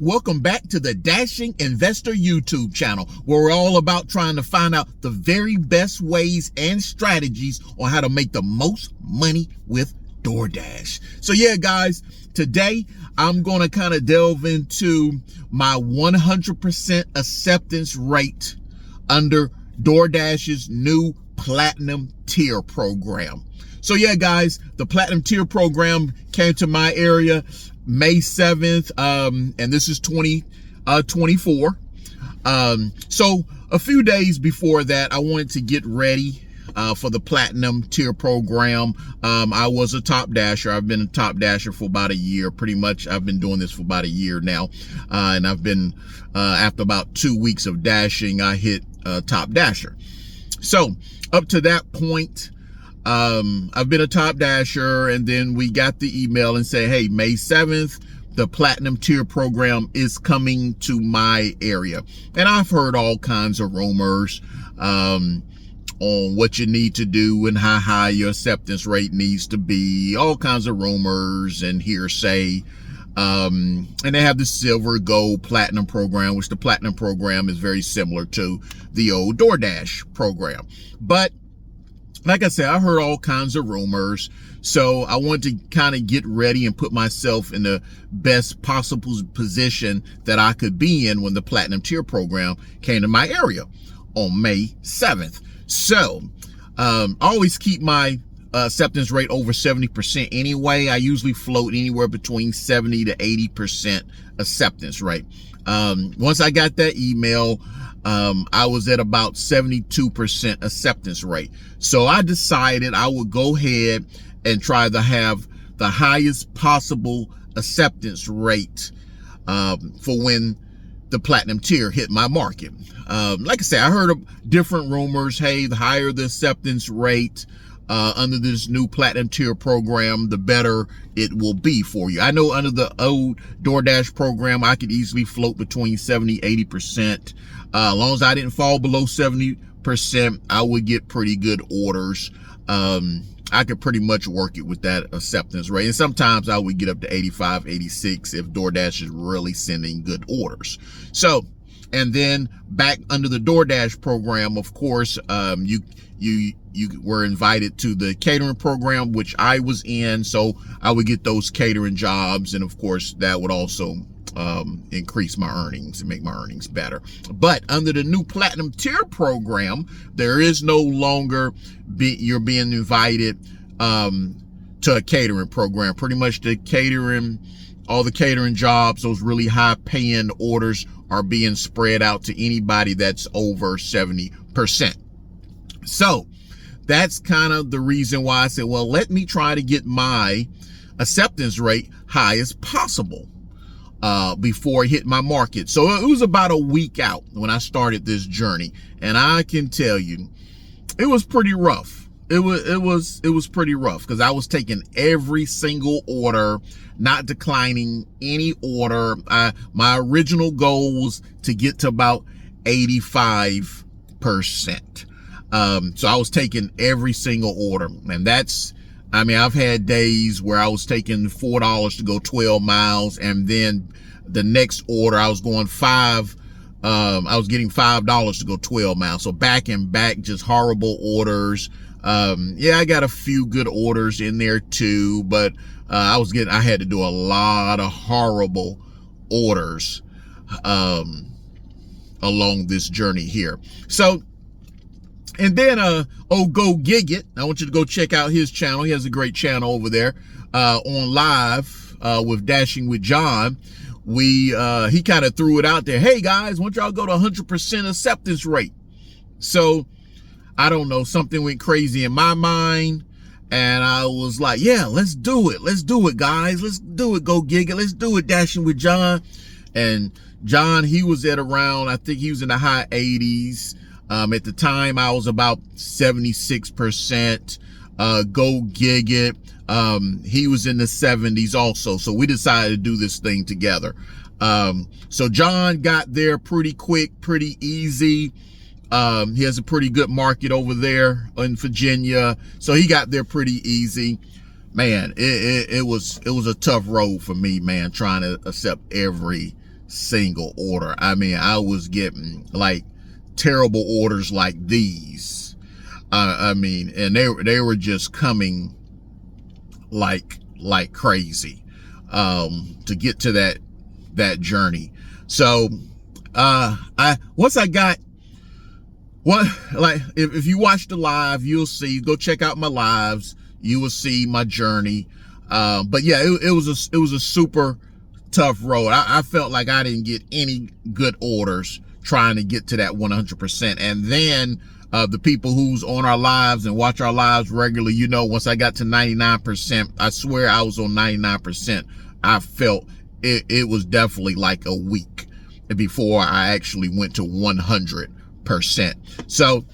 Welcome back to the Dashing Investor YouTube channel, where we're all about trying to find out the very best ways and strategies on how to make the most money with Doordash. So yeah, guys, today I'm going to kind of delve into my 100% acceptance rate under Doordash's new Platinum Tier program. So yeah, guys, the Platinum Tier program came to my area May 7th, and this is 2024. So a few days before that, I wanted to get ready for the Platinum Tier program. I was a top dasher. I've been a top dasher for about a year, pretty much. I've been doing this for about a year now, and I've been after about 2 weeks of dashing, I hit top dasher. So up to that point, I've been a top dasher, and then we got the email and say, hey, May 7th, the Platinum Tier program is coming to my area. And I've heard all kinds of rumors on what you need to do and how high your acceptance rate needs to be, all kinds of rumors and hearsay. And they have the silver, gold, platinum program, which the platinum program is very similar to the old Doordash program. But like I said, I heard all kinds of rumors, so I wanted to kind of get ready and put myself in the best possible position that I could be in when the Platinum Tier program came to my area on May 7th. So I always keep my acceptance rate over 70% anyway. I usually float anywhere between 70 to 80% acceptance rate. Once I got that email, I was at about 72% acceptance rate. So I decided I would go ahead and try to have the highest possible acceptance rate for when the Platinum Tier hit my market. Like I said, I heard of different rumors. Hey, the higher the acceptance rate under this new Platinum Tier program, the better it will be for you. I know under the old Doordash program, I could easily float between 70, 80%. As long as I didn't fall below 70%, I would get pretty good orders. I could pretty much work it with that acceptance rate. And sometimes I would get up to 85, 86 if Doordash is really sending good orders. So, and then back under the Doordash program, of course, you were invited to the catering program, which I was in. So I would get those catering jobs. And of course, that would also increase my earnings and make my earnings better. But under the new Platinum Tier program, there is no longer you're being invited to a catering program. Pretty much the catering, all the catering jobs, those really high paying orders are being spread out to anybody that's over 70%. So that's kind of the reason why I said, well, let me try to get my acceptance rate high as possible before it hit my market. So it was about a week out when I started this journey, and I can tell you it was pretty rough. It was pretty rough because I was taking every single order, not declining any order. My original goal was to get to about 85%. So I was taking every single order, and I mean, I've had days where I was taking $4 to go 12 miles, and then the next order I was going I was getting $5 to go 12 miles. So back and back, just horrible orders. Yeah, I got a few good orders in there too, but I had to do a lot of horrible orders along this journey here. So, and then Go Gig It, I want you to go check out his channel. He has a great channel over there on live with Dashing with John. He kind of threw it out there. Hey guys, why don't y'all go to 100% acceptance rate? So I don't know, something went crazy in my mind, and I was like, yeah, let's do it. Let's do it, guys. Let's do it. Go Gig It. Let's do it. Dashing with John. And John, he was at around, I think he was in the high 80s. At the time, I was about 76%. Go Gig It. He was in the 70s also. So we decided to do this thing together. So John got there pretty quick, pretty easy. He has a pretty good market over there in Virginia. So he got there pretty easy. Man, it was a tough road for me, man, trying to accept every single order. I mean, I was getting like terrible orders like these. I mean, and they were just coming like crazy to get to that journey. So once I got what, like, if you watch the live, you'll see, go check out my lives, you will see my journey. But yeah, it was a super tough road. I felt like I didn't get any good orders trying to get to that 100%. And then the people who's on our lives and watch our lives regularly, you know, once I got to 99%, I swear I was on 99%. I felt it was definitely like a week before I actually went to 100%. So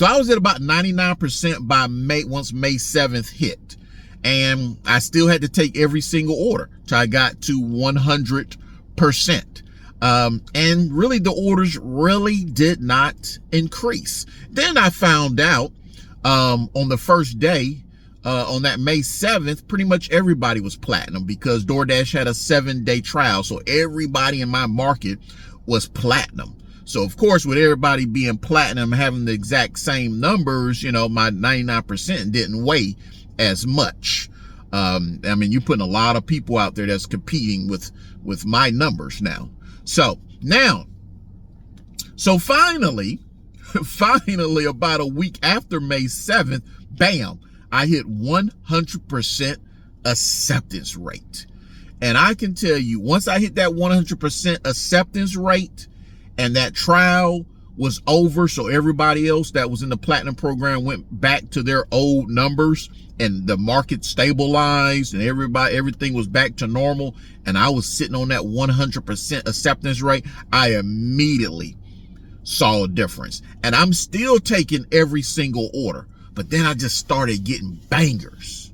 I was at about 99% by once May 7th hit. And I still had to take every single order till I got to 100%. And really the orders really did not increase. Then I found out on the first day, on that May 7th, pretty much everybody was platinum because DoorDash had a 7-day trial. So everybody in my market was platinum. So of course, with everybody being platinum, having the exact same numbers, you know, my 99% didn't weigh as much. I mean, you're putting a lot of people out there that's competing with my numbers now. So finally, about a week after May 7th, bam, I hit 100% acceptance rate. And I can tell you, once I hit that 100% acceptance rate and that trial was over, so everybody else that was in the platinum program went back to their old numbers and the market stabilized and everything was back to normal, and I was sitting on that 100% acceptance rate, I immediately saw a difference. And I'm still taking every single order, but then I just started getting bangers,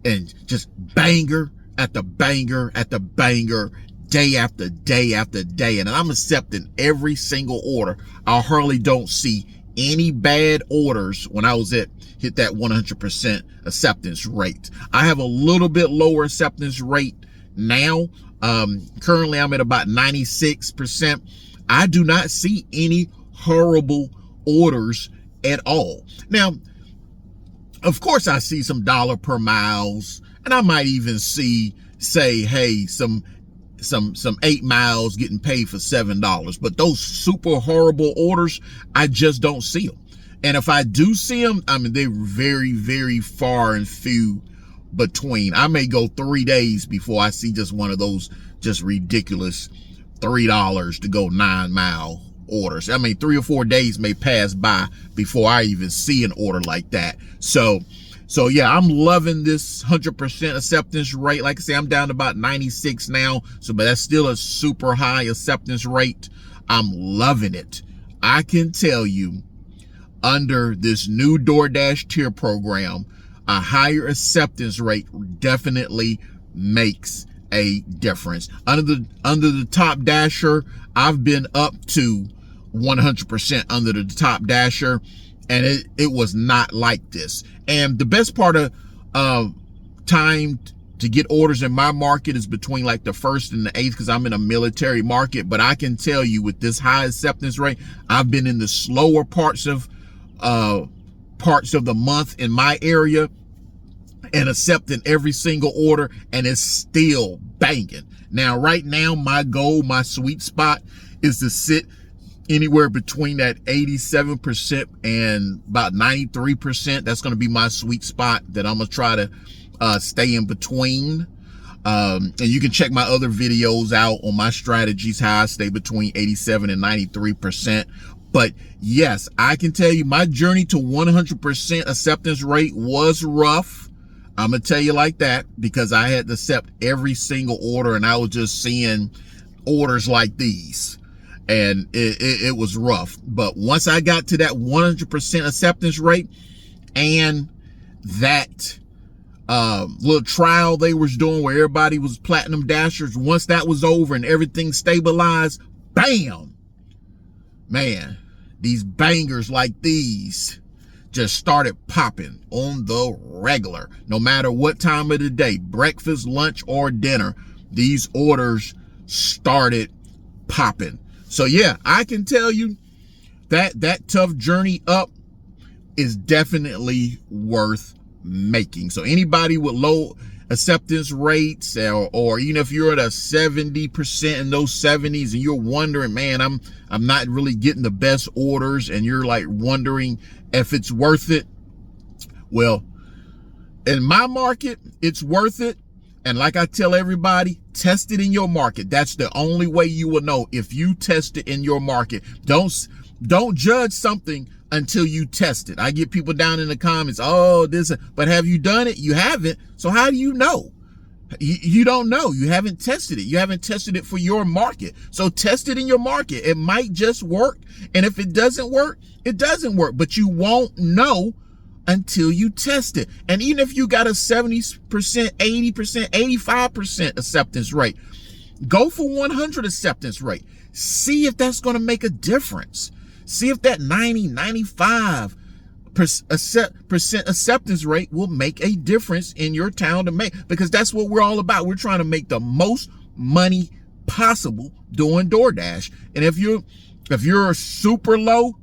and just banger after banger after banger, day after day after day. And I'm accepting every single order. I hardly don't see any bad orders when I was hit that 100% acceptance rate. I have a little bit lower acceptance rate now. Currently I'm at about 96%. I do not see any horrible orders at all. Now, of course, I see some dollar per miles, and I might even say, hey, some 8 miles getting paid for $7. But those super horrible orders, I just don't see them. And if I do see them, I mean, they're very, very far and few between. I may go 3 days before I see just one of those just ridiculous $3 to go 9-mile orders. I mean, 3 or 4 days may pass by before I even see an order like that. So yeah, I'm loving this 100% acceptance rate. Like I say, I'm down to about 96 now. So, but that's still a super high acceptance rate. I'm loving it. I can tell you, under this new DoorDash tier program, a higher acceptance rate definitely makes a difference. Under the top dasher, I've been up to 100% under the top dasher, and it was not like this. And the best part of time to get orders in my market is between like the 1st and the 8th, because I'm in a military market. But I can tell you, with this high acceptance rate, I've been in the slower parts of the month in my area and accepting every single order, and it's still banging. Now, right now, my goal, my sweet spot is to sit anywhere between that 87% and about 93%. That's going to be my sweet spot that I'm going to try to stay in between. And you can check my other videos out on my strategies, how I stay between 87 and 93%. But yes, I can tell you my journey to 100% acceptance rate was rough. I'm going to tell you like that, because I had to accept every single order, and I was just seeing orders like these, and it was rough. But once I got to that 100% acceptance rate, and that little trial they was doing where everybody was platinum dashers, once that was over and everything stabilized, bam, man, these bangers like these just started popping on the regular. No matter what time of the day, breakfast, lunch, or dinner, these orders started popping. So yeah, I can tell you that tough journey up is definitely worth making. So anybody with low acceptance rates, or even if you're at a 70% in those 70s and you're wondering, man, I'm not really getting the best orders, and you're like wondering if it's worth it. Well, in my market, it's worth it. And like I tell everybody, test it in your market. That's the only way you will know if you test it in your market. Don't judge something until you test it. I get people down in the comments, oh, but have you done it? You haven't. So how do you know? You don't know. You haven't tested it. You haven't tested it for your market. So test it in your market. It might just work. And if it doesn't work, it doesn't work. But you won't know until you test it. And even if you got a 70%, 80%, 85% acceptance rate, go for 100 acceptance rate. See if that's going to make a difference. See if that 90, 95% acceptance rate will make a difference in your town to make, because that's what we're all about. We're trying to make the most money possible doing DoorDash. And if you're super low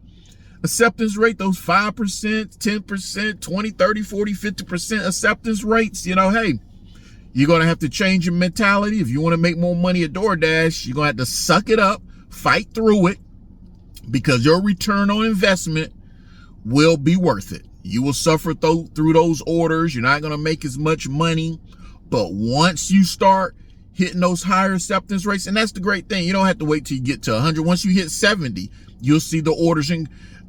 acceptance rate, those 5%, 10%, 20, 30, 40, 50% acceptance rates, hey, you're going to have to change your mentality. If you want to make more money at DoorDash, you're going to have to suck it up, fight through it, because your return on investment will be worth it. You will suffer through those orders. You're not going to make as much money. But once you start hitting those higher acceptance rates, and that's the great thing, you don't have to wait till you get to 100. Once you hit 70, you'll see the orders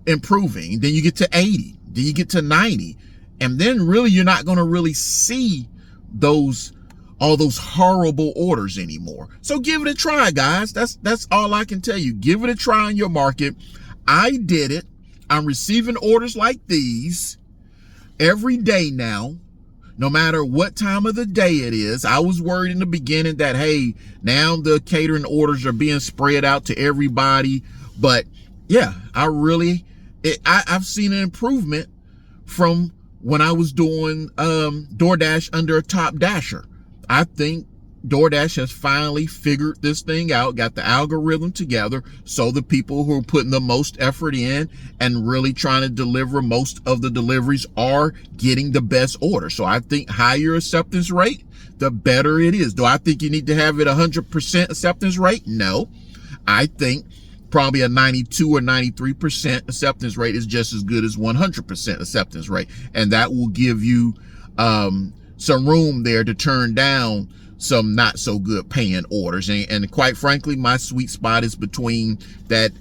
improving. Then you get to 80. Then you get to 90. And then really you're not going to really see all those horrible orders anymore. So give it a try, guys. That's all I can tell you. Give it a try in your market. I did it. I'm receiving orders like these every day now, no matter what time of the day it is. I was worried in the beginning that, hey, now the catering orders are being spread out to everybody. But yeah, I've seen an improvement from when I was doing DoorDash under a top dasher. I think DoorDash has finally figured this thing out, got the algorithm together, so the people who are putting the most effort in and really trying to deliver most of the deliveries are getting the best order. So I think higher acceptance rate, the better it is. Do I think you need to have it 100% acceptance rate? No. I think probably a 92 or 93% acceptance rate is just as good as 100% acceptance rate. And that will give you some room there to turn down some not so good paying orders. And quite frankly, my sweet spot is between that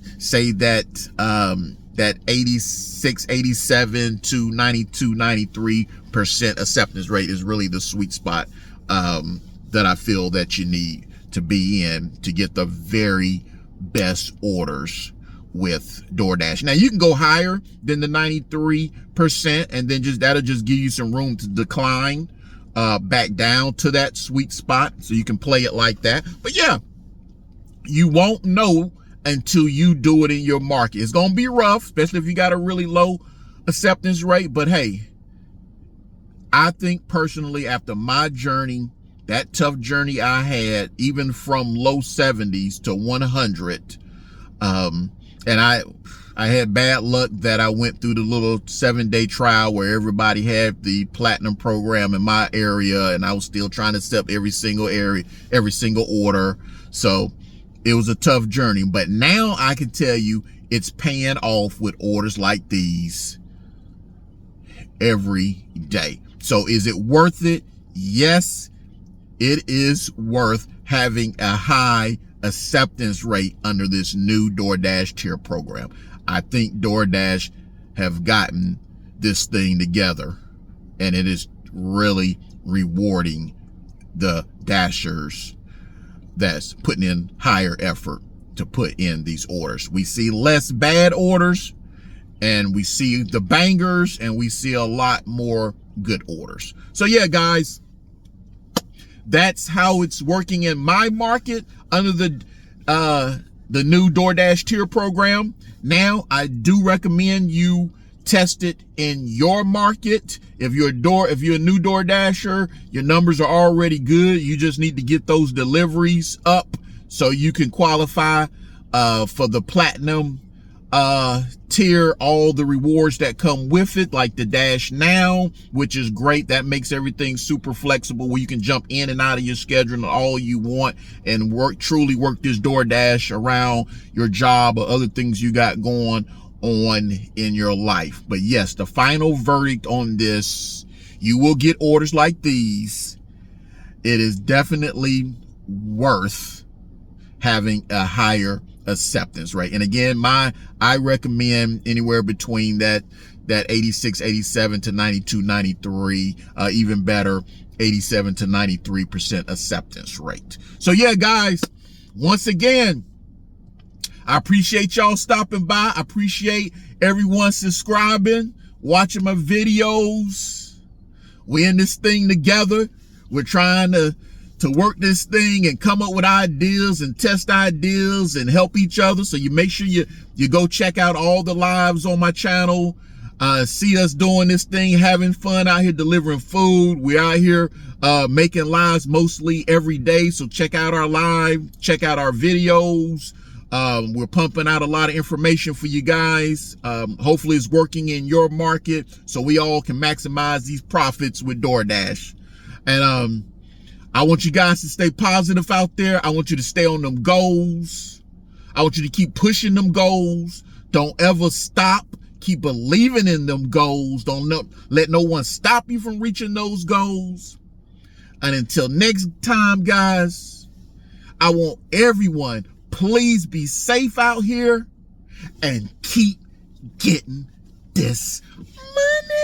86, 87 to 92, 93% acceptance rate is really the sweet spot that I feel that you need to be in to get the very best orders with DoorDash. Now you can go higher than the 93%, and then that'll just give you some room to decline back down to that sweet spot, so you can play it like that. But yeah, you won't know until you do it in your market. It's gonna be rough, especially if you got a really low acceptance rate. But hey, I think personally, after my journey, that tough journey I had, even from low 70s to 100, and I had bad luck that I went through the little 7-day trial where everybody had the platinum program in my area, and I was still trying to step every single order. So it was a tough journey, but now I can tell you it's paying off with orders like these every day. So is it worth it? Yes, it is worth having a high acceptance rate under this new DoorDash tier program. I think DoorDash have gotten this thing together, and it is really rewarding the dashers that's putting in higher effort to put in these orders. We see less bad orders, and we see the bangers, and we see a lot more good orders. So yeah, guys, that's how it's working in my market under the new DoorDash tier program. Now, I do recommend you test it in your market. If you're a new DoorDasher, your numbers are already good. You just need to get those deliveries up So you can qualify for the platinum tier, all the rewards that come with it, like the Dash Now, which is great. That makes everything super flexible, where you can jump in and out of your schedule all you want and truly work this DoorDash around your job or other things you got going on in your life. But yes, the final verdict on this, you will get orders like these. It is definitely worth having a higher acceptance rate. And again, I recommend anywhere between that 86, 87 to 92, 93, even better, 87 to 93% acceptance rate. So yeah, guys, once again, I appreciate y'all stopping by. I appreciate everyone subscribing, watching my videos. We're in this thing together. We're trying to work this thing and come up with ideas and test ideas and help each other. So you make sure you go check out all the lives on my channel. See us doing this thing, having fun out here delivering food. We're out here making lives mostly every day. So check out our live, check out our videos. We're pumping out a lot of information for you guys. Hopefully it's working in your market so we all can maximize these profits with DoorDash. And I want you guys to stay positive out there. I want you to stay on them goals. I want you to keep pushing them goals. Don't ever stop. Keep believing in them goals. Don't let no one stop you from reaching those goals. And until next time, guys, I want everyone, please be safe out here and keep getting this money.